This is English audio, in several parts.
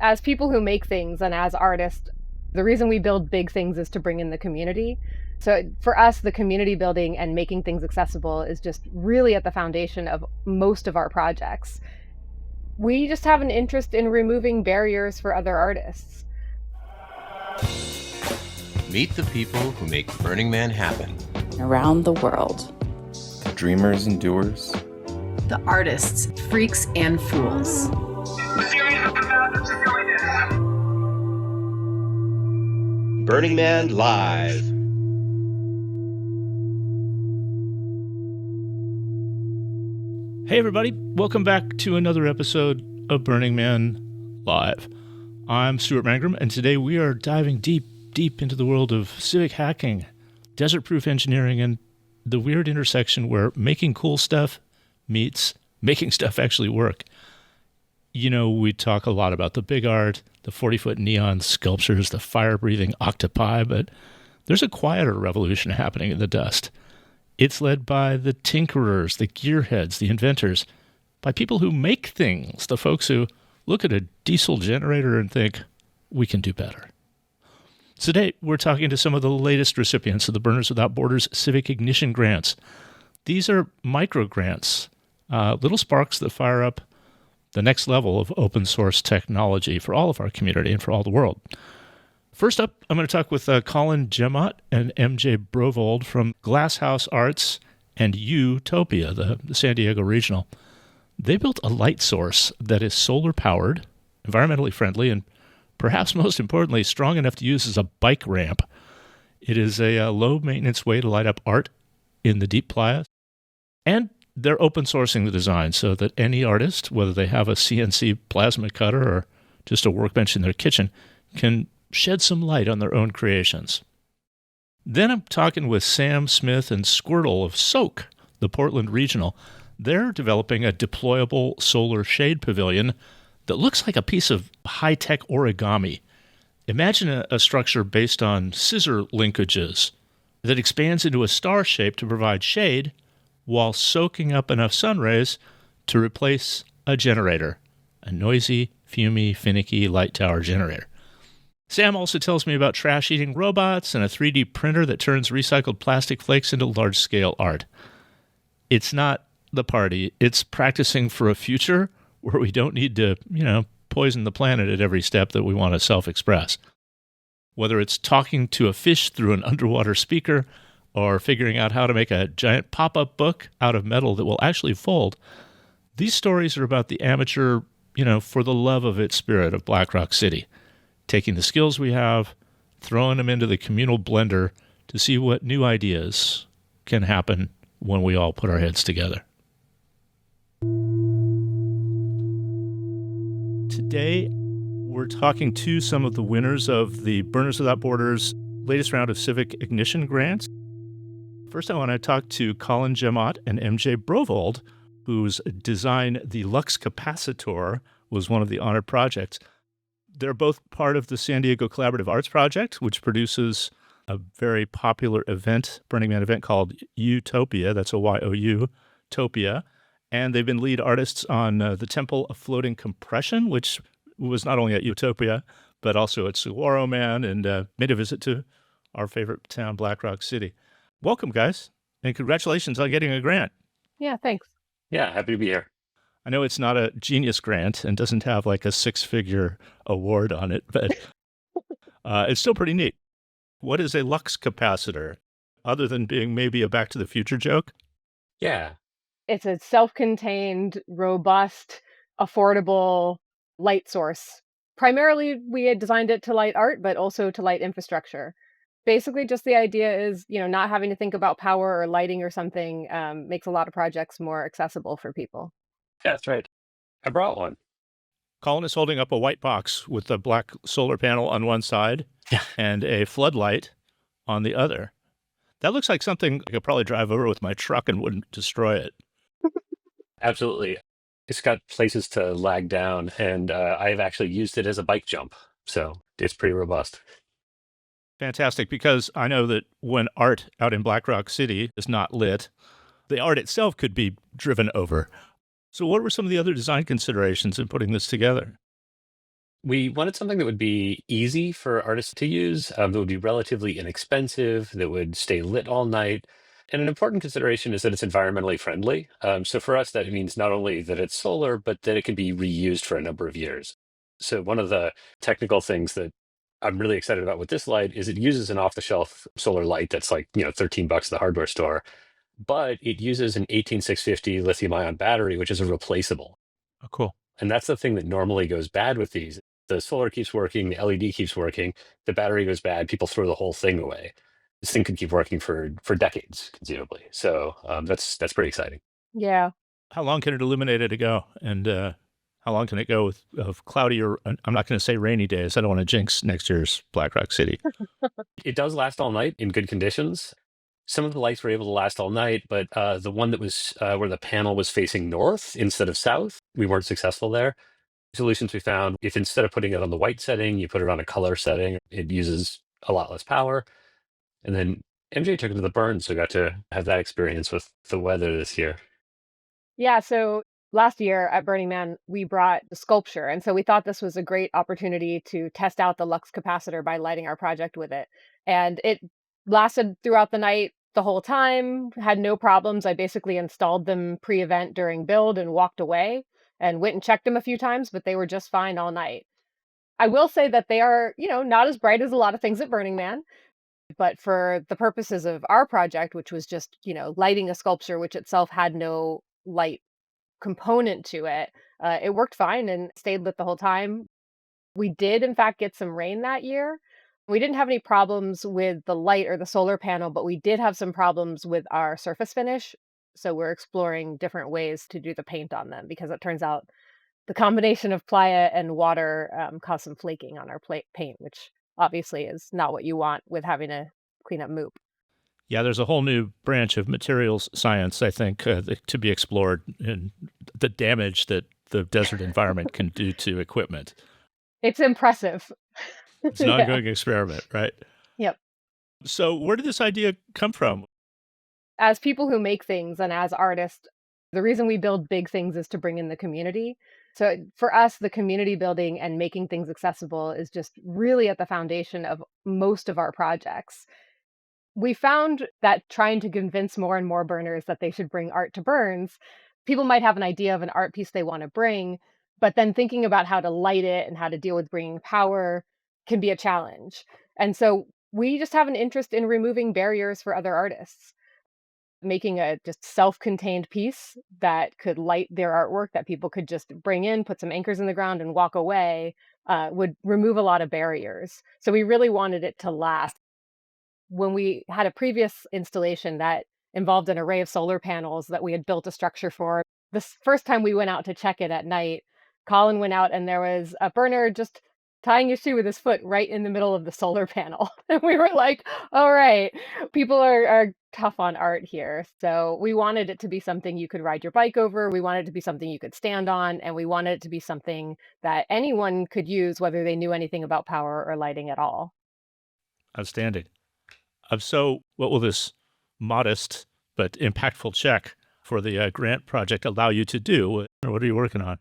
as people who make things and as artists, the reason we build big things is to bring in the community. So for us, the community building and making things accessible is just really at the foundation of most of our projects. We just have an interest in removing barriers for other artists. Meet the people who make Burning Man happen. Around the world. Dreamers and doers. The artists, freaks and fools. Burning Man Live. Hey everybody, welcome back to another episode of Burning Man Live. I'm Stuart Mangrum, and today we are diving deep into the world of civic hacking, desert-proof engineering, and the weird intersection where making cool stuff meets making stuff actually work. You know, we talk a lot about the big art, the 40-foot neon sculptures, the fire-breathing octopi, but there's a quieter revolution happening in the dust. It's led by the tinkerers, the gearheads, the inventors, by people who make things, the folks who look at a diesel generator and think, we can do better. Today, we're talking to some of the latest recipients of the Burners Without Borders Civic Ignition Grants. These are micro grants, little sparks that fire up the next level of open source technology for all of our community and for all the world. First up, I'm going to talk with Colin, Jemmott, and MJ Brovold from Glasshouse Arts and YOUtopia, the San Diego regional. They built a light source that is solar-powered, environmentally friendly, and perhaps most importantly, strong enough to use as a bike ramp. It is a low-maintenance way to light up art in the deep playa. And they're open sourcing the design so that any artist, whether they have a CNC plasma cutter or just a workbench in their kitchen, can shed some light on their own creations. Then I'm talking with Sam Smith and Squirtle of Soak, the Portland regional. They're developing a deployable solar shade pavilion that looks like a piece of high-tech origami. Imagine a structure based on scissor linkages that expands into a star shape to provide shade while soaking up enough sun rays to replace a generator, a noisy, fumy, finicky light tower generator. Sam also tells me about trash-eating robots and a 3D printer that turns recycled plastic flakes into large-scale art. It's not the party. It's practicing for a future where we don't need to, poison the planet at every step that we want to self-express. Whether it's talking to a fish through an underwater speaker or figuring out how to make a giant pop-up book out of metal that will actually fold, these stories are about the amateur, for the love of its spirit of Black Rock City, taking the skills we have, throwing them into the communal blender to see what new ideas can happen when we all put our heads together. Today, we're talking to some of the winners of the Burners Without Borders latest round of Civic Ignition Grants. First, I want to talk to Colin, Jemmott, and MJ Brovold, whose design, the Lux Capacitor, was one of the honored projects. They're both part of the San Diego Collaborative Arts Project, which produces a very popular event, Burning Man event called YOUtopia. That's a Y-O-U, Topia. And they've been lead artists on the Temple of Floating Compression, which was not only at YOUtopia, but also at Saguaro Man, and made a visit to our favorite town, Black Rock City. Welcome, guys, and congratulations on getting a grant. Yeah, thanks. Yeah, happy to be here. I know it's not a genius grant and doesn't have like a 6-figure award on it, but it's still pretty neat. What is a Lux Capacitor, other than being maybe a Back to the Future joke? Yeah. It's a self-contained, robust, affordable light source. Primarily, we had designed it to light art, but also to light infrastructure. Basically, just the idea is, not having to think about power or lighting or something makes a lot of projects more accessible for people. Yeah, that's right. I brought one. Colin is holding up a white box with a black solar panel on one side and a floodlight on the other. That looks like something I could probably drive over with my truck and wouldn't destroy it. Absolutely. It's got places to lag down, and I've actually used it as a bike jump. So it's pretty robust. Fantastic, because I know that when art out in Black Rock City is not lit, the art itself could be driven over. So what were some of the other design considerations in putting this together? We wanted something that would be easy for artists to use, that would be relatively inexpensive, that would stay lit all night. And an important consideration is that it's environmentally friendly. So for us, that means not only that it's solar, but that it can be reused for a number of years. So one of the technical things that I'm really excited about with this light is it uses an off-the-shelf solar light that's like, $13 at the hardware store, but it uses an 18650 lithium-ion battery, which is a replaceable. Oh, cool. And that's the thing that normally goes bad with these. The solar keeps working, the LED keeps working, the battery goes bad, people throw the whole thing away. This thing could keep working for decades, conceivably. So that's pretty exciting. Yeah. How long can it illuminate it to go? And how long can it go with of cloudy or I'm not going to say rainy days. I don't want to jinx next year's Black Rock City. It does last all night in good conditions. Some of the lights were able to last all night, but the one that was where the panel was facing north instead of south, we weren't successful there. Solutions we found, if instead of putting it on the white setting, you put it on a color setting, it uses a lot less power. And then MJ took it to the burn, so got to have that experience with the weather this year. Yeah, so last year at Burning Man, we brought the sculpture, and so we thought this was a great opportunity to test out the lux capacitor by lighting our project with it. And it lasted throughout the night the whole time, had no problems. I basically installed them pre-event during build and walked away and went and checked them a few times, but they were just fine all night. I will say that they are, not as bright as a lot of things at Burning Man, but for the purposes of our project, which was just, lighting a sculpture, which itself had no light component to it, it worked fine and stayed lit the whole time. We did, in fact, get some rain that year. We didn't have any problems with the light or the solar panel, but we did have some problems with our surface finish. So we're exploring different ways to do the paint on them because it turns out the combination of playa and water caused some flaking on our paint, which obviously is not what you want with having to clean up moop. Yeah, there's a whole new branch of materials science, I think, to be explored in the damage that the desert environment can do to equipment. It's impressive. It's an ongoing experiment, right? Yep. So where did this idea come from? As people who make things and as artists, the reason we build big things is to bring in the community. So for us, the community building and making things accessible is just really at the foundation of most of our projects. We found that trying to convince more and more burners that they should bring art to burns, people might have an idea of an art piece they want to bring, but then thinking about how to light it and how to deal with bringing power can be a challenge. And so we just have an interest in removing barriers for other artists, making a just self-contained piece that could light their artwork that people could just bring in, put some anchors in the ground and walk away, would remove a lot of barriers. So we really wanted it to last. When we had a previous installation that involved an array of solar panels that we had built a structure for, this first time we went out to check it at night, Colin went out and there was a burner just tying his shoe with his foot right in the middle of the solar panel. And we were like, all right, people are tough on art here. So we wanted it to be something you could ride your bike over. We wanted it to be something you could stand on. And we wanted it to be something that anyone could use, whether they knew anything about power or lighting at all. Outstanding. So what will this modest but impactful check for the grant project allow you to do? What are you working on?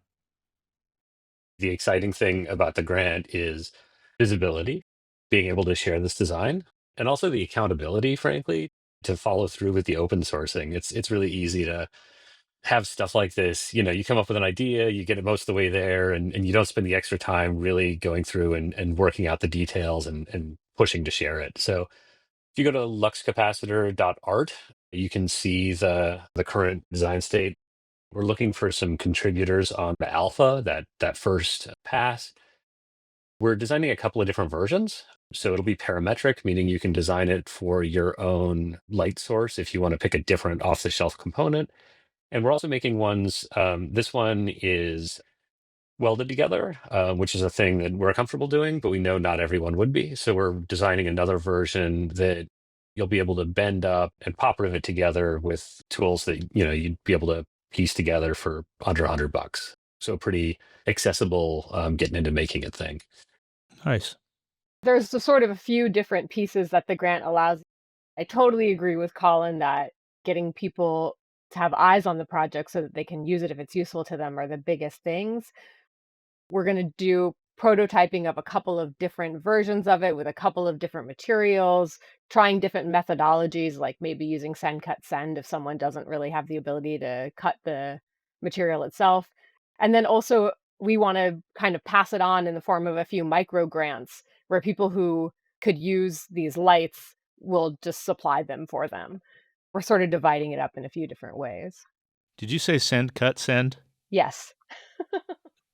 The exciting thing about the grant is visibility, being able to share this design, and also the accountability, frankly, to follow through with the open sourcing. It's really easy to have stuff like this. You come up with an idea, you get it most of the way there, and you don't spend the extra time really going through and working out the details and pushing to share it. So if you go to luxcapacitor.art, you can see the current design state. We're looking for some contributors on the alpha, that first pass. We're designing a couple of different versions. So it'll be parametric, meaning you can design it for your own light source if you want to pick a different off-the-shelf component. And we're also making ones, this one is welded together, which is a thing that we're comfortable doing, but we know not everyone would be. So we're designing another version that you'll be able to bend up and pop rivet together with tools that you'd be able to piece together for under $100. So pretty accessible, getting into making it thing. Nice. There's a few different pieces that the grant allows. I totally agree with Colin that getting people to have eyes on the project so that they can use it if it's useful to them are the biggest things. We're going to do prototyping of a couple of different versions of it with a couple of different materials, trying different methodologies, like maybe using send, cut, send if someone doesn't really have the ability to cut the material itself. And then also, we want to kind of pass it on in the form of a few micro grants where people who could use these lights will just supply them for them. We're sort of dividing it up in a few different ways. Did you say send, cut, send? Yes,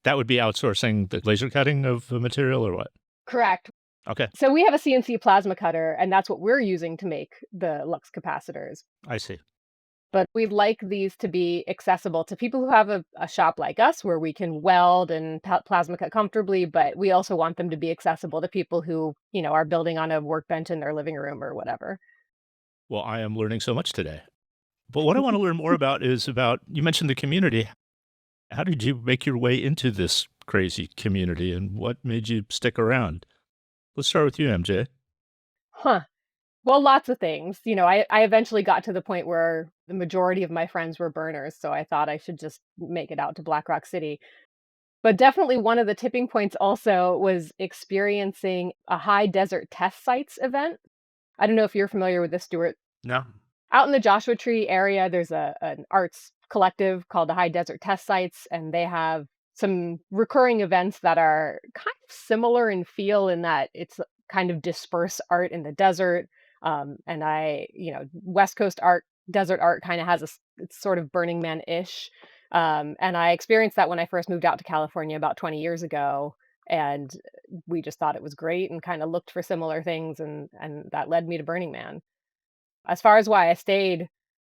That would be outsourcing the laser cutting of the material or what? correct. Okay, So we have a CNC plasma cutter, and that's what we're using to make the lux capacitors. I see. But we'd like these to be accessible to people who have a shop like us where we can weld and plasma cut comfortably, but we also want them to be accessible to people who, are building on a workbench in their living room or whatever. Well, I am learning so much today. But what I want to learn more about is you mentioned the community. How did you make your way into this crazy community and what made you stick around? Let's start with you, MJ. Huh. Well, lots of things. I eventually got to the point where the majority of my friends were burners, so I thought I should just make it out to Black Rock City. But definitely one of the tipping points also was experiencing a high desert test sites event. I don't know if you're familiar with this, Stuart. No. Out in the Joshua Tree area, there's an arts collective called the High Desert Test Sites, and they have some recurring events that are kind of similar in feel in that it's kind of dispersed art in the desert. And West Coast art, desert art kind of has it's sort of Burning Man-ish. And I experienced that when I first moved out to California about 20 years ago. And we just thought it was great and kind of looked for similar things. And that led me to Burning Man. As far as why I stayed,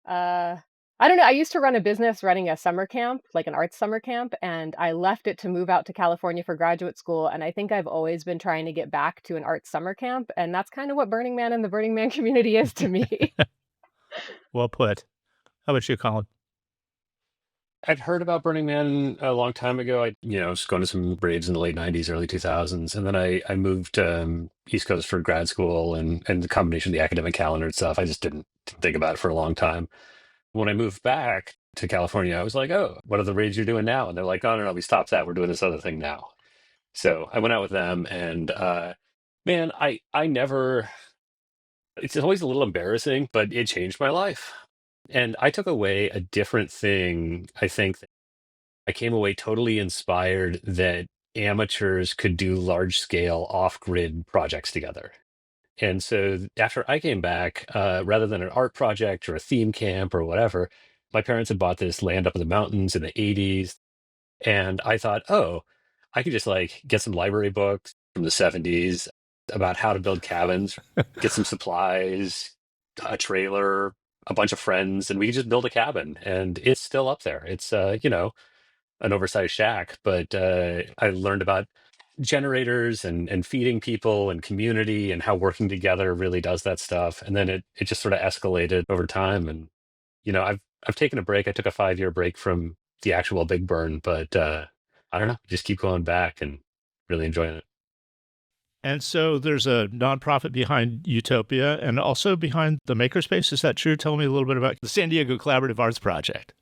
I don't know. I used to run a business running a summer camp, like an arts summer camp, and I left it to move out to California for graduate school. And I think I've always been trying to get back to an arts summer camp. And that's kind of what Burning Man and the Burning Man community is to me. Well put. How about you, Colin? I'd heard about Burning Man a long time ago. I, was going to some raves in the late 90s, early 2000s. And then I moved East Coast for grad school and the combination of the academic calendar and stuff. I just didn't think about it for a long time. When I moved back to California, I was like, oh, what are the raves you're doing now? And they're like, oh, no, we stopped that. We're doing this other thing now. So I went out with them and man, I never, it's always a little embarrassing, but it changed my life. And I took away a different thing. I think I came away totally inspired that amateurs could do large scale off grid projects together. And so after I came back, rather than an art project or a theme camp or whatever, my parents had bought this land up in the mountains in the 80s. And I thought, oh, I could just like get some library books from the 70s about how to build cabins, get some supplies, a trailer, a bunch of friends, and we could just build a cabin. And it's still up there. It's, an oversized shack, but I learned about generators and feeding people and community and how working together really does that stuff. And then it just sort of escalated over time. And I've taken a break. I took a 5-year break from the actual big burn, but I don't know, just keep going back and really enjoying it. And so there's a nonprofit behind YOUtopia and also behind the Makerspace. Is that true? Tell me a little bit about the San Diego Collaborative Arts Project.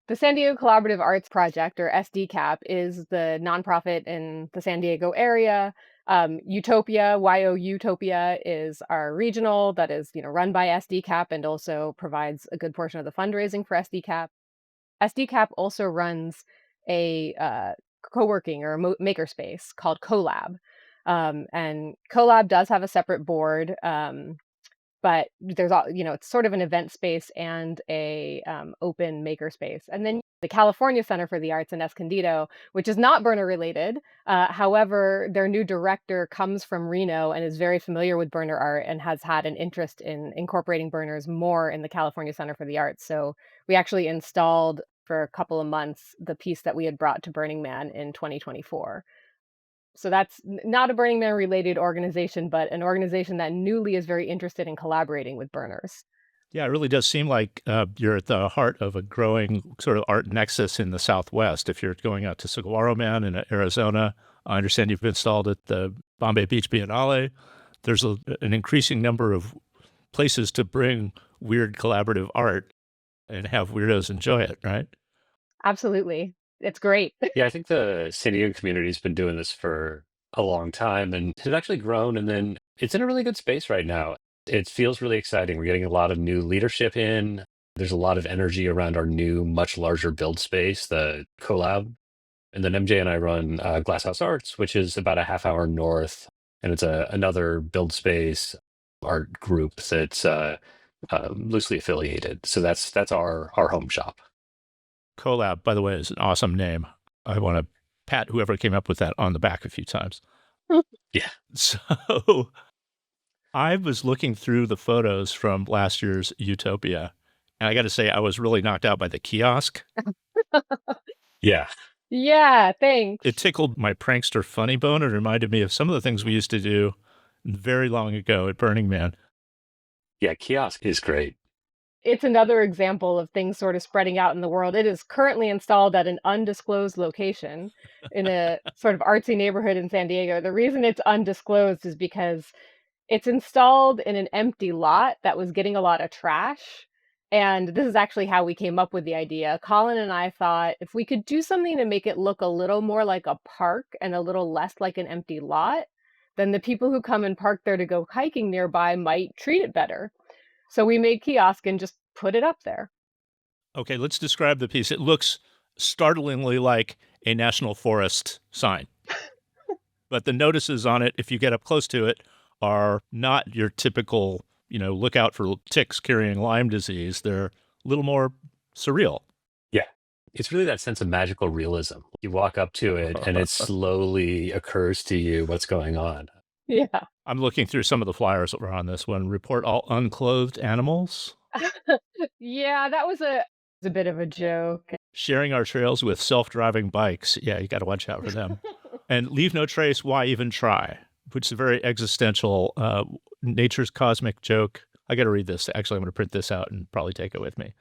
The San Diego Collaborative Arts Project, or SDCAP, is the nonprofit in the San Diego area. YOUtopia, YOUtopia, is our regional that is, run by SDCAP and also provides a good portion of the fundraising for SDCAP. SDCAP also runs a co-working or a makerspace called Collab. And Collab does have a separate board, but there's it's sort of an event space and a open maker space. And then the California Center for the Arts in Escondido, which is not burner related. However, their new director comes from Reno and is very familiar with burner art and has had an interest in incorporating burners more in the California Center for the Arts. So we actually installed for a couple of months the piece that we had brought to Burning Man in 2024. So that's not a Burning Man related organization, but an organization that newly is very interested in collaborating with burners. Yeah, it really does seem like you're at the heart of a growing sort of art nexus in the Southwest. If you're going out to Saguaro Man in Arizona, I understand you've installed at the Bombay Beach Biennale. There's an increasing number of places to bring weird collaborative art and have weirdos enjoy it, right? Absolutely. It's great. Yeah, I think the San Diego community's been doing this for a long time and has actually grown. And then it's in a really good space right now. It feels really exciting. We're getting a lot of new leadership in. There's a lot of energy around our new, much larger build space, the collab. And then MJ and I run Glasshouse Arts, which is about a half hour north. And it's another build space art group that's loosely affiliated. So that's our home shop. Collab, by the way, is an awesome name. I want to pat whoever came up with that on the back a few times. Yeah. So I was looking through the photos from last year's YOUtopia, and I got to say, I was really knocked out by the kiosk. Yeah. Yeah, thanks. It tickled my prankster funny bone. It reminded me of some of the things we used to do very long ago at Burning Man. Yeah, kiosk is great. It's another example of things sort of spreading out in the world. It is currently installed at an undisclosed location in a sort of artsy neighborhood in San Diego. The reason it's undisclosed is because it's installed in an empty lot that was getting a lot of trash. And this is actually how we came up with the idea. Colin and I thought if we could do something to make it look a little more like a park and a little less like an empty lot, then the people who come and park there to go hiking nearby might treat it better. So we made kiosk and just put it up there. Okay, let's describe the piece. It looks startlingly like a national forest sign. But the notices on it, if you get up close to it, are not your typical, look out for ticks carrying Lyme disease. They're a little more surreal. Yeah. It's really that sense of magical realism. You walk up to it and it slowly occurs to you what's going on. Yeah. I'm looking through some of the flyers that were on this one. Report all unclothed animals. Yeah, that was a bit of a joke. Sharing our trails with self-driving bikes. Yeah, you got to watch out for them. And leave no trace, why even try? Which is a very existential, nature's cosmic joke. I got to read this. Actually, I'm going to print this out and probably take it with me.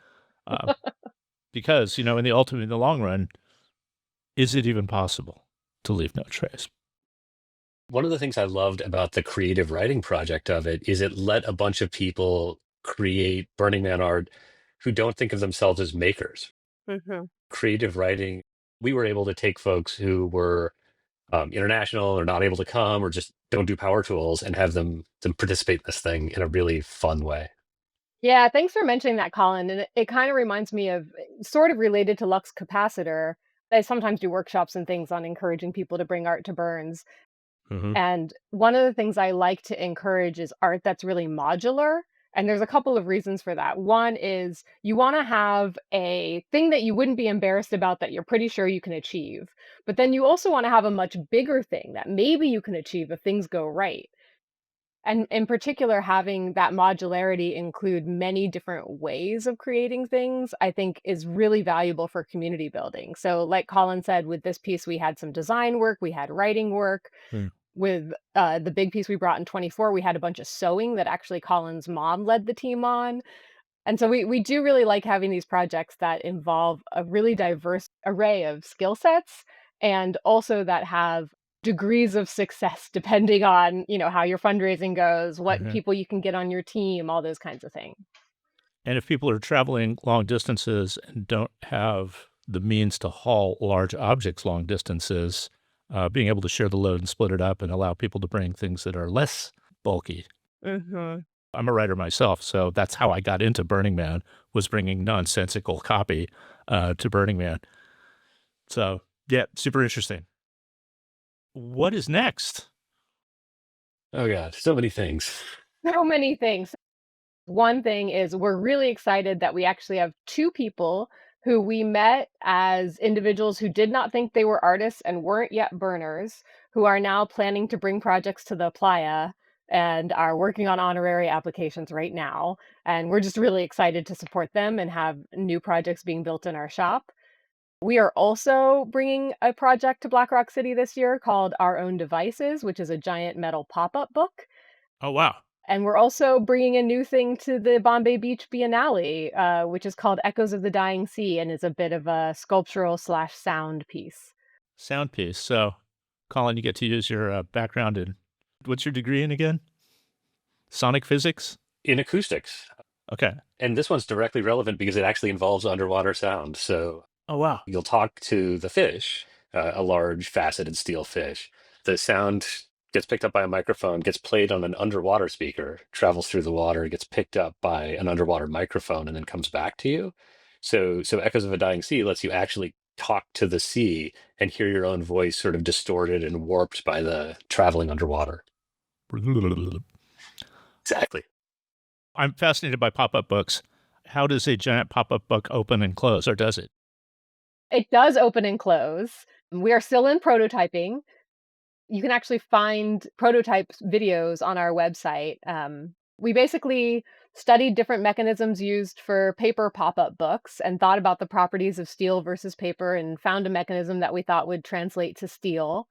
Because, in the long run, is it even possible to leave no trace? One of the things I loved about the creative writing project of it is it let a bunch of people create Burning Man art who don't think of themselves as makers. Mm-hmm. Creative writing, we were able to take folks who were international or not able to come or just don't do power tools and have them participate in this thing in a really fun way. Yeah, thanks for mentioning that, Colin. And it kind of reminds me of sort of related to Lux Capacitor. I sometimes do workshops and things on encouraging people to bring art to Burns. Mm-hmm. And one of the things I like to encourage is art that's really modular. And there's a couple of reasons for that. One is you want to have a thing that you wouldn't be embarrassed about that you're pretty sure you can achieve. But then you also want to have a much bigger thing that maybe you can achieve if things go right. And in particular, having that modularity include many different ways of creating things, I think is really valuable for community building. So, like Colin said, with this piece, we had some design work, we had writing work. Hmm. With the big piece we brought in 24, we had a bunch of sewing that actually Colin's mom led the team on. And so we do really like having these projects that involve a really diverse array of skill sets and also that have degrees of success depending on, how your fundraising goes, what Mhm. people you can get on your team, all those kinds of things. And if people are traveling long distances and don't have the means to haul large objects long distances, being able to share the load and split it up and allow people to bring things that are less bulky. Mm-hmm. I'm a writer myself, so that's how I got into Burning Man, was bringing nonsensical copy to Burning Man. So, yeah, super interesting. What is next? Oh, God, so many things. So many things. One thing is we're really excited that we actually have two people who we met as individuals who did not think they were artists and weren't yet burners, who are now planning to bring projects to the playa and are working on honorary applications right now. And we're just really excited to support them and have new projects being built in our shop. We are also bringing a project to Black Rock City this year called Our Own Devices, which is a giant metal pop-up book. Oh, wow. And we're also bringing a new thing to the Bombay Beach Biennale, which is called Echoes of the Dying Sea and is a bit of a sculptural/sound piece. Sound piece. So, Colin, you get to use your background in, what's your degree in again? Sonic physics? In acoustics. Okay. And this one's directly relevant because it actually involves underwater sound. So Oh, wow. You'll talk to the fish, a large faceted steel fish. The sound gets picked up by a microphone, gets played on an underwater speaker, travels through the water, gets picked up by an underwater microphone, and then comes back to you. So Echoes of a Dying Sea lets you actually talk to the sea and hear your own voice sort of distorted and warped by the traveling underwater. Exactly. I'm fascinated by pop-up books. How does a giant pop-up book open and close, or does it? It does open and close. We are still in prototyping. You can actually find prototype videos on our website. We basically studied different mechanisms used for paper pop-up books and thought about the properties of steel versus paper and found a mechanism that we thought would translate to steel.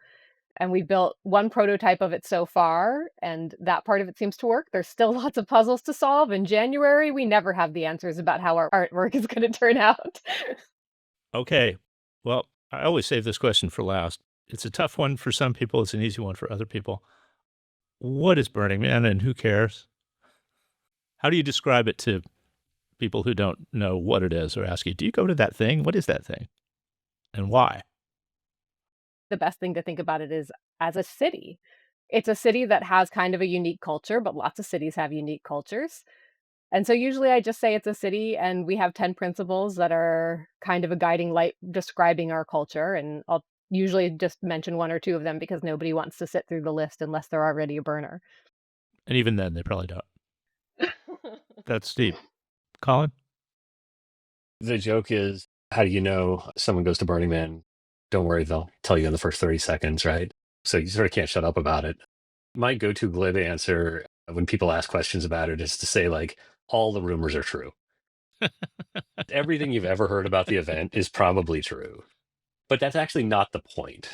And we built one prototype of it so far, and that part of it seems to work. There's still lots of puzzles to solve. In January, we never have the answers about how our artwork is going to turn out. Okay. Well, I always save this question for last. It's a tough one for some people. It's an easy one for other people. What is Burning Man and who cares? How do you describe it to people who don't know what it is or ask you, do you go to that thing? What is that thing? And why? The best thing to think about it is as a city. It's a city that has kind of a unique culture, but lots of cities have unique cultures. And so usually I just say it's a city and we have 10 principles that are kind of a guiding light describing our culture. And I'll usually just mention one or two of them because nobody wants to sit through the list unless they're already a burner. And even then, they probably don't. That's deep. Colin? The joke is, how do you know someone goes to Burning Man? Don't worry, they'll tell you in the first 30 seconds, right? So you sort of can't shut up about it. My go-to glib answer when people ask questions about it is to say, like, all the rumors are true. Everything you've ever heard about the event is probably true. But that's actually not the point.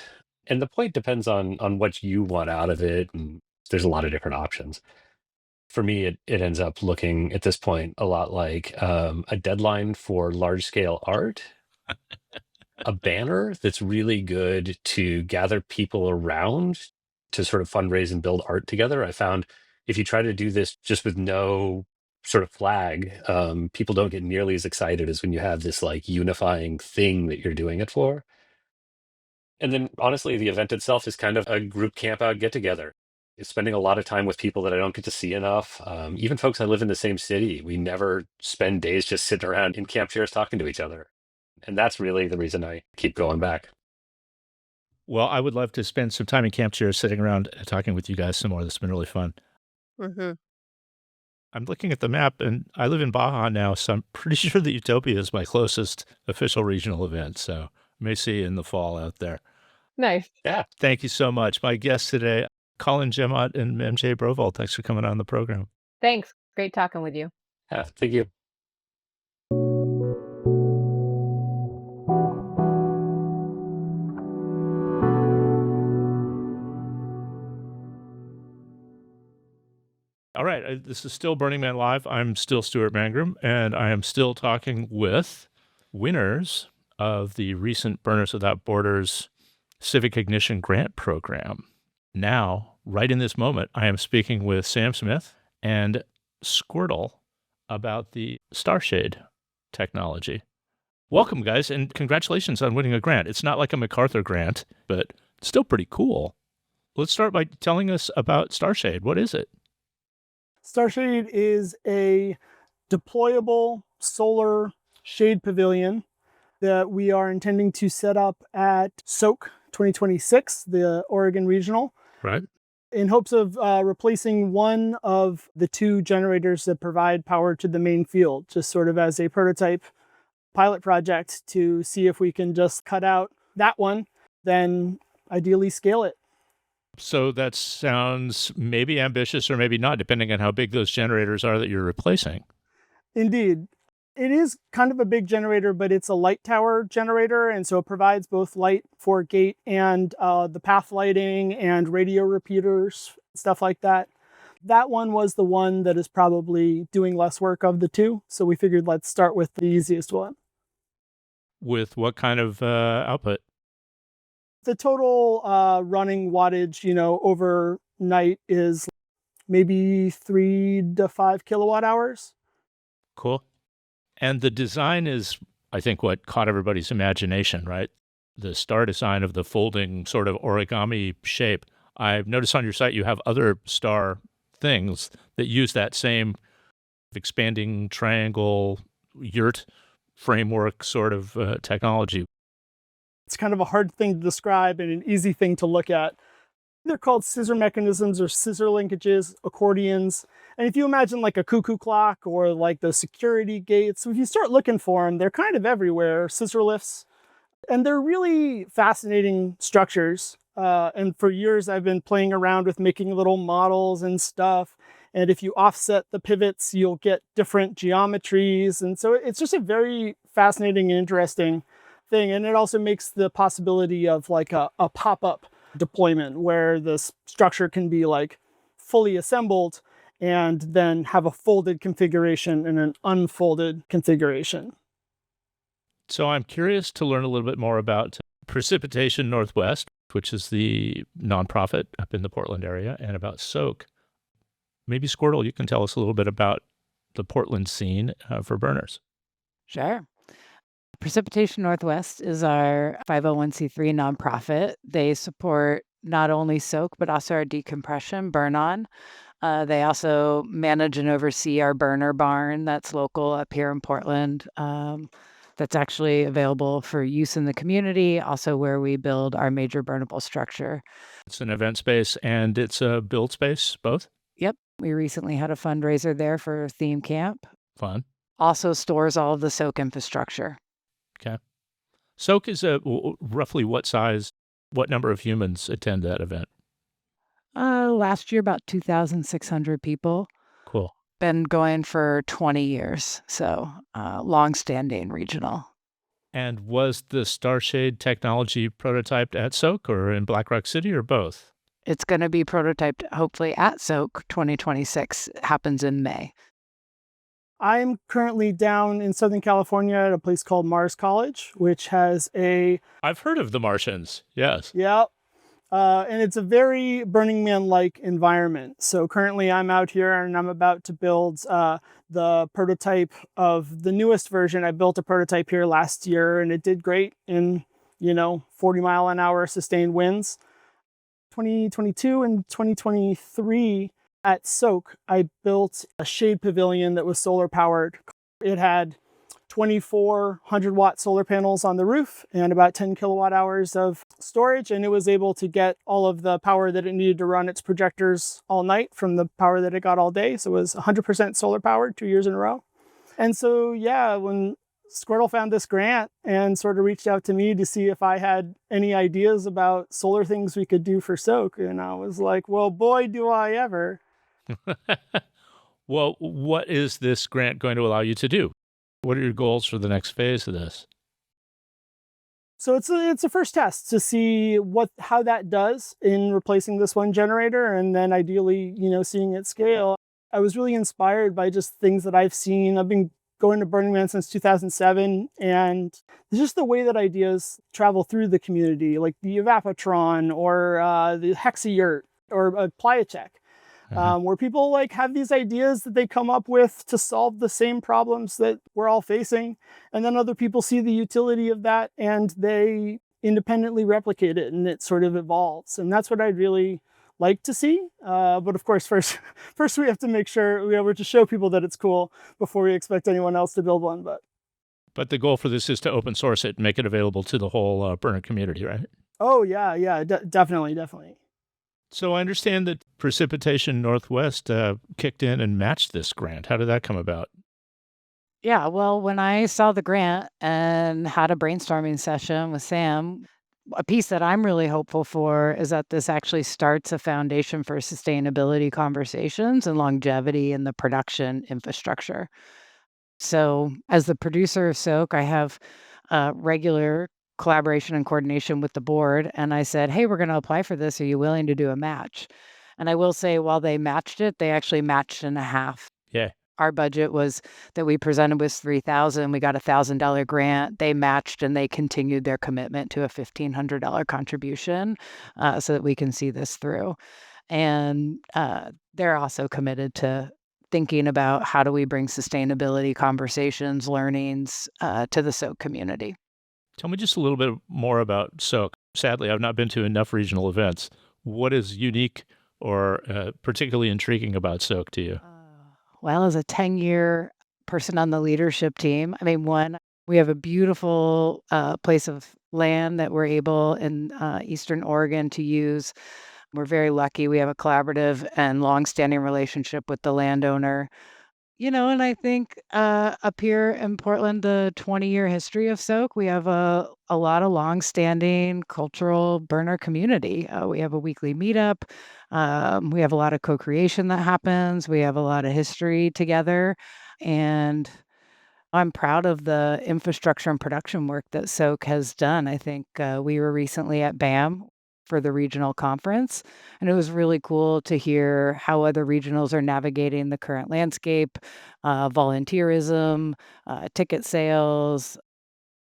And the point depends on what you want out of it. And there's a lot of different options. For me, it ends up looking at this point a lot like a deadline for large scale art, a banner that's really good to gather people around to sort of fundraise and build art together. I found if you try to do this just with no sort of flag, people don't get nearly as excited as when you have this like unifying thing that you're doing it for. And then honestly, the event itself is kind of a group camp out get together. It's spending a lot of time with people that I don't get to see enough. Even folks I live in the same city, we never spend days just sitting around in camp chairs talking to each other. And that's really the reason I keep going back. Well, I would love to spend some time in camp chairs sitting around talking with you guys some more. This has been really fun. Mm-hmm. I'm looking at the map, and I live in Baja now, so I'm pretty sure that YOUtopia is my closest official regional event. So may see you in the fall out there. Nice. Yeah. Thank you so much. My guests today, Colin, Jemmott, and MJ Brovold. Thanks for coming on the program. Thanks. Great talking with you. Yeah. Thank you. All right. This is still Burning Man Live. I'm still Stuart Mangrum, and I am still talking with winners of the recent Burners Without Borders Civic Ignition Grant Program. Now, right in this moment, I am speaking with Sam Smith and Squirtle about the Starshade technology. Welcome, guys, and congratulations on winning a grant. It's not like a MacArthur grant, but still pretty cool. Let's start by telling us about Starshade. What is it? Starshade is a deployable solar shade pavilion that we are intending to set up at SOAK 2026, the Oregon Regional, Right. in hopes of replacing one of the two generators that provide power to the main field, just sort of as a prototype pilot project to see if we can just cut out that one, then ideally scale it. So that sounds maybe ambitious or maybe not, depending on how big those generators are that you're replacing. Indeed. It is kind of a big generator, but it's a light tower generator, and so it provides both light for gate and the path lighting and radio repeaters, stuff like that. That one was the one that is probably doing less work of the two, so we figured let's start with the easiest one. With what kind of output? The total running wattage, overnight is maybe 3 to 5 kilowatt hours. Cool. And the design is I think, what caught everybody's imagination, right? The star design of the folding sort of origami shape. I've noticed on your site you have other star things that use that same expanding triangle yurt framework sort of technology. It's kind of a hard thing to describe and an easy thing to look at. They're called scissor mechanisms or scissor linkages, accordions. And if you imagine like a cuckoo clock or like the security gates, if you start looking for them, they're kind of everywhere, scissor lifts. And they're really fascinating structures. And for years, I've been playing around with making little models and stuff. And if you offset the pivots, you'll get different geometries. And so it's just a very fascinating and interesting thing. And it also makes the possibility of like a pop-up deployment where the structure can be like fully assembled and then have a folded configuration and an unfolded configuration. So I'm curious to learn a little bit more about Precipitation Northwest, which is the nonprofit up in the Portland area, and about Soak. Maybe Squirtle, you can tell us a little bit about the Portland scene for burners. Sure. Precipitation Northwest is our 501c3 nonprofit. They support not only Soak, but also our decompression burn-on. They also manage and oversee our burner barn that's local up here in Portland. That's actually available for use in the community, also where we build our major burnable structure. It's an event space and it's a build space, both? Yep. We recently had a fundraiser there for theme camp. Fun. Also stores all of the Soak infrastructure. Okay. Soak is roughly what size, what number of humans attend that event? Last year, about 2,600 people. Cool. Been going for 20 years, so long-standing regional. And was the Starshade technology prototyped at Soak or in Black Rock City or both? It's going to be prototyped hopefully at Soak 2026. It happens in May. I'm currently down in Southern California at a place called Mars College, which has I've heard of the Martians, yes. Yeah. And it's a very Burning Man-like environment. So currently I'm out here and I'm about to build the prototype of the newest version. I built a prototype here last year and it did great in, 40-mile-an-hour sustained winds. 2022 and 2023 at Soak, I built a shade pavilion that was solar powered. It had 2,400-watt solar panels on the roof and about 10 kilowatt hours of storage, and it was able to get all of the power that it needed to run its projectors all night from the power that it got all day. So it was 100% solar powered 2 years in a row. And so, yeah, when Squirtle found this grant and sort of reached out to me to see if I had any ideas about solar things we could do for Soak, and I was like, well, boy, do I ever. Well, what is this grant going to allow you to do? What are your goals for the next phase of this? So it's a first test to see how that does in replacing this one generator, and then ideally, seeing it scale. I was really inspired by just things that I've seen. I've been going to Burning Man since 2007, and just the way that ideas travel through the community, like the Evapotron or the Hexayurt or Plyachek. Where people have these ideas that they come up with to solve the same problems that we're all facing. And then other people see the utility of that and they independently replicate it and it sort of evolves. And that's what I'd really like to see. But of course, first we have to make sure we're to show people that it's cool before we expect anyone else to build one. But the goal for this is to open source it and make it available to the whole burner community, right? Oh, yeah, definitely. So I understand that Precipitation Northwest kicked in and matched this grant. How did that come about? Yeah, well, when I saw the grant and had a brainstorming session with Sam, a piece that I'm really hopeful for is that this actually starts a foundation for sustainability conversations and longevity in the production infrastructure. So as the producer of Soak, I have regular collaboration and coordination with the board. And I said, hey, we're going to apply for this. Are you willing to do a match? And I will say, while they matched it, they actually matched in a half. Yeah. Our budget was that we presented was $3,000. We got a $1,000 grant. They matched and they continued their commitment to a $1,500 contribution so that we can see this through. And they're also committed to thinking about how do we bring sustainability conversations, learnings to the Soak community. Tell me just a little bit more about Soak. Sadly, I've not been to enough regional events. What is unique or particularly intriguing about Soak to you? Well, as a 10-year person on the leadership team, I mean, one, we have a beautiful place of land that we're able in Eastern Oregon to use. We're very lucky. We have a collaborative and longstanding relationship with the landowner. And I think up here in Portland, the 20-year history of Soak, we have a lot of longstanding cultural burner community. We have a weekly meetup. We have a lot of co-creation that happens. We have a lot of history together. And I'm proud of the infrastructure and production work that Soak has done. I think we were recently at BAM for the regional conference, and it was really cool to hear how other regionals are navigating the current landscape, volunteerism, ticket sales,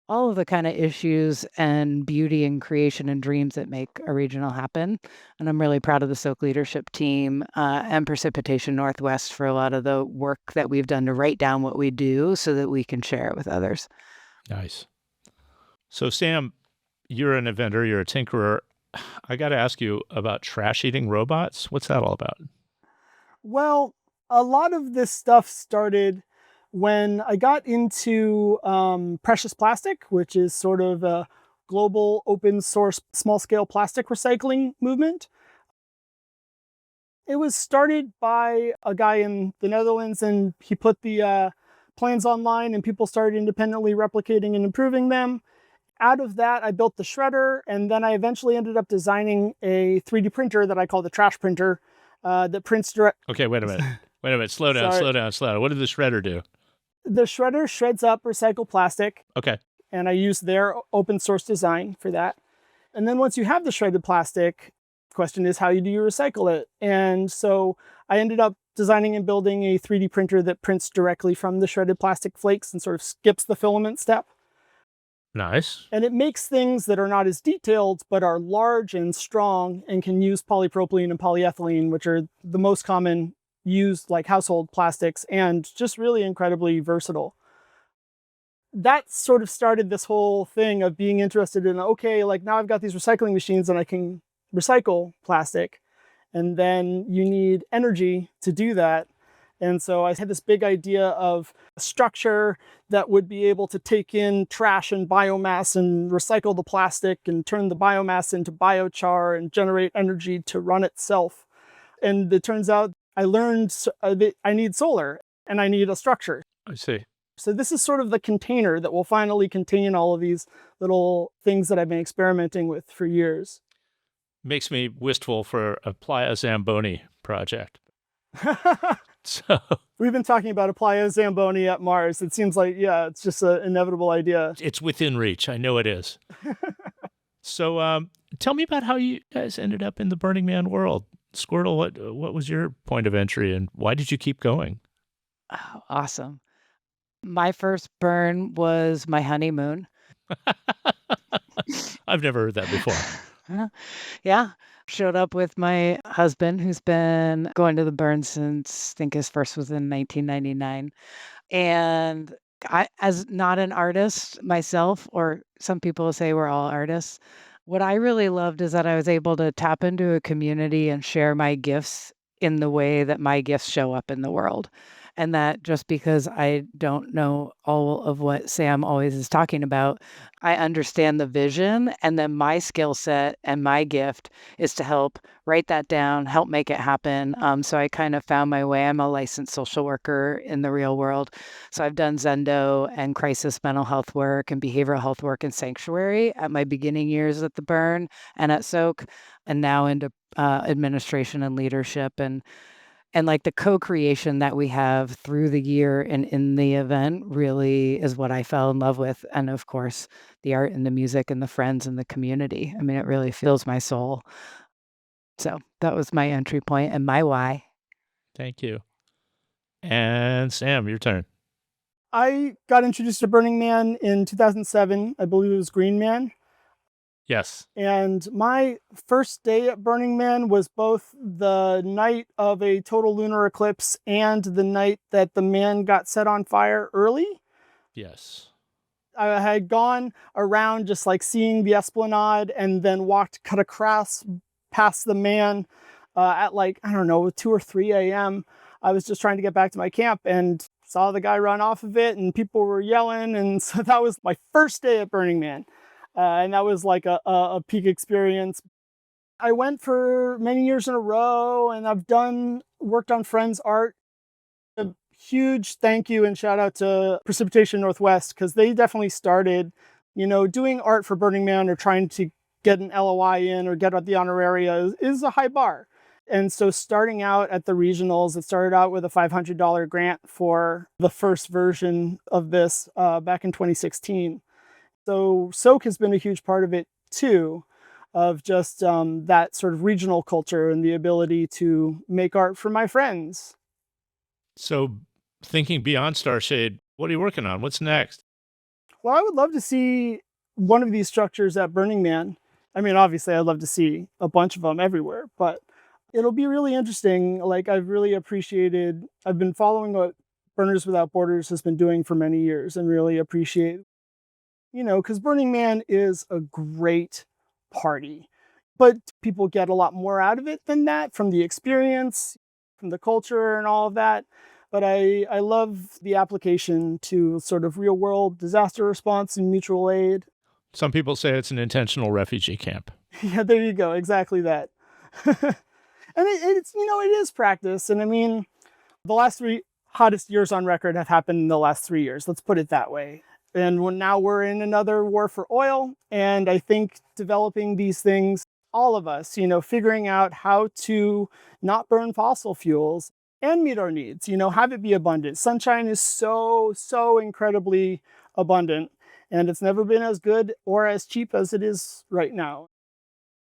all of the kind of issues and beauty and creation and dreams that make a regional happen. And I'm really proud of the Soak leadership team and Precipitation Northwest for a lot of the work that we've done to write down what we do so that we can share it with others. Nice. So, Sam, you're an inventor, you're a tinkerer. I got to ask you about trash eating robots. What's that all about? Well, a lot of this stuff started when I got into precious plastic, which is sort of a global open source small scale plastic recycling movement. It was started by a guy in the Netherlands, and he put the plans online and people started independently replicating and improving them. Out of that, I built the shredder, and then I eventually ended up designing a 3D printer that I call the trash printer that prints direct. Okay, wait a minute. Slow down. What did the shredder do? The shredder shreds up recycled plastic. Okay. And I use their open source design for that. And then once you have the shredded plastic, the question is how do you recycle it? And so I ended up designing and building a 3D printer that prints directly from the shredded plastic flakes and sort of skips the filament step. Nice. And it makes things that are not as detailed, but are large and strong and can use polypropylene and polyethylene, which are the most common used like household plastics and just really incredibly versatile. That sort of started this whole thing of being interested in, okay, like now I've got these recycling machines and I can recycle plastic. And then you need energy to do that. And so I had this big idea of a structure that would be able to take in trash and biomass and recycle the plastic and turn the biomass into biochar and generate energy to run itself. And it turns out I learned that I need solar and I need a structure. I see. So this is sort of the container that will finally contain all of these little things that I've been experimenting with for years. Makes me wistful for a Playa Zamboni project. So we've been talking about a Playa Zamboni at Mars. It seems like, yeah, it's just an inevitable idea. It's within reach. I know it is. So tell me about how you guys ended up in the Burning Man world. Squirtle, what was your point of entry and why did you keep going? Oh, awesome. My first burn was my honeymoon. I've never heard that before. Yeah. Showed up with my husband, who's been going to the burn since, I think his first was in 1999. And I, as not an artist myself, or some people say we're all artists, what I really loved is that I was able to tap into a community and share my gifts in the way that my gifts show up in the world. And that just because I don't know all of what Sam always is talking about, I understand the vision. And then my skill set and my gift is to help write that down, help make it happen. So I kind of found my way. I'm a licensed social worker in the real world. So I've done Zendo and crisis mental health work and behavioral health work in sanctuary at my beginning years at the Burn and at Soak, and now into administration and leadership. And like the co-creation that we have through the year and in the event really is what I fell in love with. And of course, the art and the music and the friends and the community. I mean, it really fills my soul. So that was my entry point and my why. Thank you. And Sam, your turn. I got introduced to Burning Man in 2007. I believe it was Green Man. Yes. And my first day at Burning Man was both the night of a total lunar eclipse and the night that the man got set on fire early. Yes. I had gone around just like seeing the esplanade and then cut across past the man at like, I don't know, 2 or 3 a.m. I was just trying to get back to my camp and saw the guy run off of it and people were yelling. And so that was my first day at Burning Man. And that was like a peak experience. I went for many years in a row and worked on friends' art. A huge thank you and shout out to Precipitation Northwest because they definitely started, doing art for Burning Man or trying to get an LOI in or get the honoraria is a high bar. And so starting out at the regionals, it started out with a $500 grant for the first version of this back in 2016. So Soak has been a huge part of it too, of just that sort of regional culture and the ability to make art for my friends. So thinking beyond Starshade, what are you working on? What's next? Well, I would love to see one of these structures at Burning Man. I mean, obviously, I'd love to see a bunch of them everywhere, but it'll be really interesting. Like, I've been following what Burners Without Borders has been doing for many years and really appreciate, because Burning Man is a great party, but people get a lot more out of it than that from the experience, from the culture and all of that. But I love the application to sort of real world disaster response and mutual aid. Some people say it's an intentional refugee camp. Yeah, there you go. Exactly that. And it's, it is practice. And I mean, the last 3 hottest years on record have happened in the last 3 years. Let's put it that way. And now we're in another war for oil. And I think developing these things, all of us, figuring out how to not burn fossil fuels and meet our needs, have it be abundant. Sunshine is so, so incredibly abundant. And it's never been as good or as cheap as it is right now.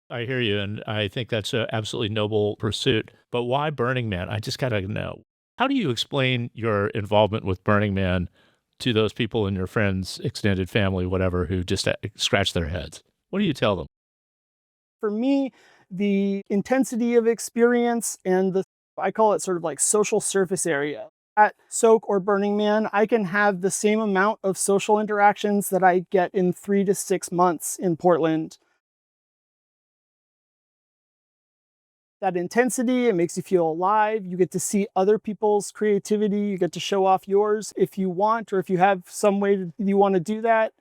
I hear you, and I think that's an absolutely noble pursuit. But why Burning Man? I just got to know. How do you explain your involvement with Burning Man to those people in your friends, extended family, whatever, who just scratch their heads? What do you tell them? For me, the intensity of experience and I call it sort of like social surface area. At Soak or Burning Man, I can have the same amount of social interactions that I get in 3 to 6 months in Portland. That intensity, it makes you feel alive. You get to see other people's creativity. You get to show off yours if you want, or if you have some way you want to do that.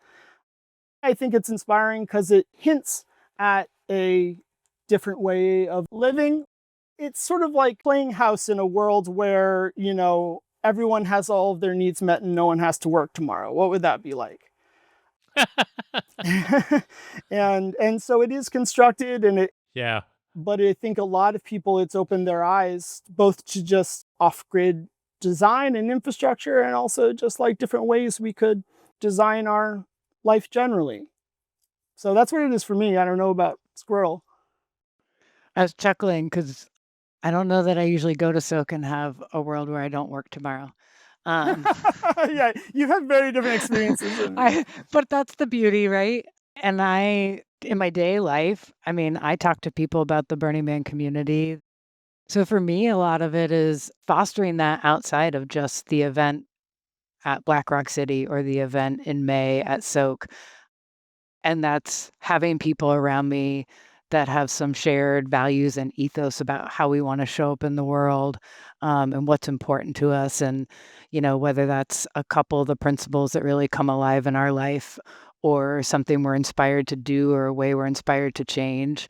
I think it's inspiring because it hints at a different way of living. It's sort of like playing house in a world where, everyone has all of their needs met and no one has to work tomorrow. What would that be like? and so it is constructed Yeah. but I think a lot of people, it's opened their eyes both to just off-grid design and infrastructure and also just like different ways we could design our life generally. So that's what it is for me. I don't know about Squirrel. I was chuckling because I don't know that I usually go to Soak and have a world where I don't work tomorrow. Yeah, you have very different experiences. But that's the beauty, right? And in my day life, I mean, I talk to people about the Burning Man community. So for me, a lot of it is fostering that outside of just the event at Black Rock City or the event in May at Soak. And that's having people around me that have some shared values and ethos about how we want to show up in the world, and what's important to us. And, whether that's a couple of the principles that really come alive in our life or something we're inspired to do or a way we're inspired to change.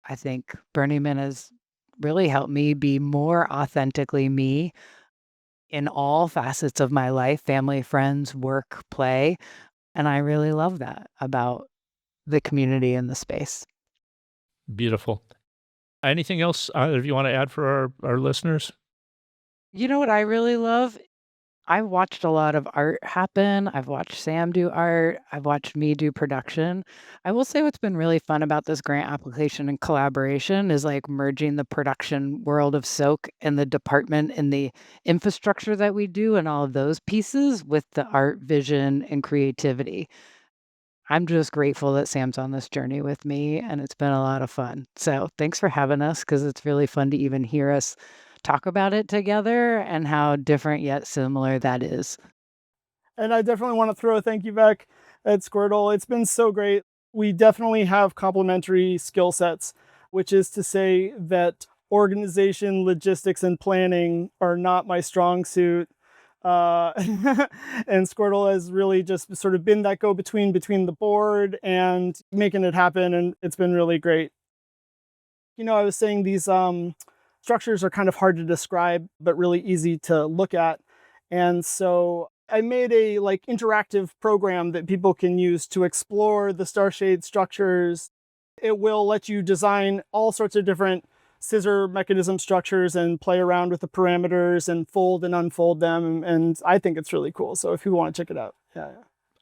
I think Burning Man has really helped me be more authentically me in all facets of my life, family, friends, work, play. And I really love that about the community and the space. Beautiful. Anything else if you want to add for our listeners? You know what I really love? I've watched a lot of art happen. I've watched Sam do art. I've watched me do production. I will say what's been really fun about this grant application and collaboration is like merging the production world of Soak and the department and the infrastructure that we do and all of those pieces with the art, vision, and creativity. I'm just grateful that Sam's on this journey with me, and it's been a lot of fun. So thanks for having us because it's really fun to even hear us talk about it together and how different yet similar that is. And I definitely want to throw a thank you back at Squirtle. It's been so great. We definitely have complementary skill sets, which is to say that organization, logistics, and planning are not my strong suit. And Squirtle has really just sort of been that go-between between the board and making it happen, and it's been really great. I was saying these structures are kind of hard to describe, but really easy to look at. And so I made a interactive program that people can use to explore the Starshade structures. It will let you design all sorts of different scissor mechanism structures and play around with the parameters and fold and unfold them. And I think it's really cool. So if you want to check it out. Yeah.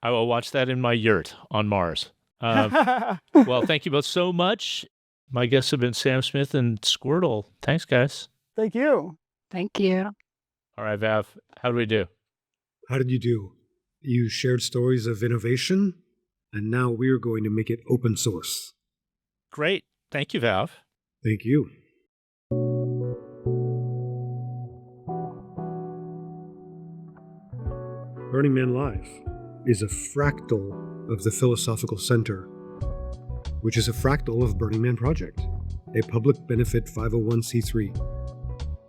I will watch that in my yurt on Mars. Well, thank you both so much. My guests have been Sam Smith and Squirtle. Thanks, guys. Thank you. Thank you. All right, Vav, how do we do? How did you do? You shared stories of innovation, and now we're going to make it open source. Great. Thank you, Vav. Thank you. Burning Man Live is a fractal of the Philosophical Center, which is a fractal of Burning Man Project, a public benefit 501c3.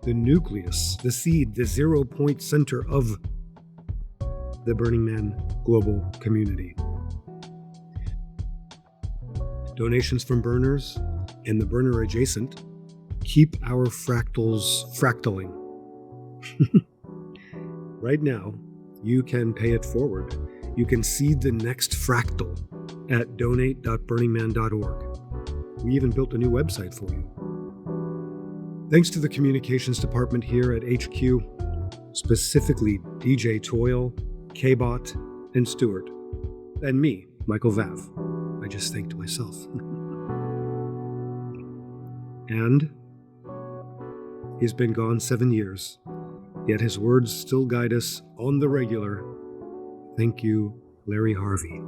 The nucleus, the seed, the 0-point center of the Burning Man global community. Donations from burners and the burner adjacent keep our fractals fractaling. Right now, you can pay it forward. You can seed the next fractal at donate.burningman.org. We even built a new website for you. Thanks to the communications department here at HQ, specifically DJ Toyle, K-Bot, and Stuart, and me, Michael Vav. I just thanked myself. And he's been gone 7 years, yet his words still guide us on the regular. Thank you, Larry Harvey.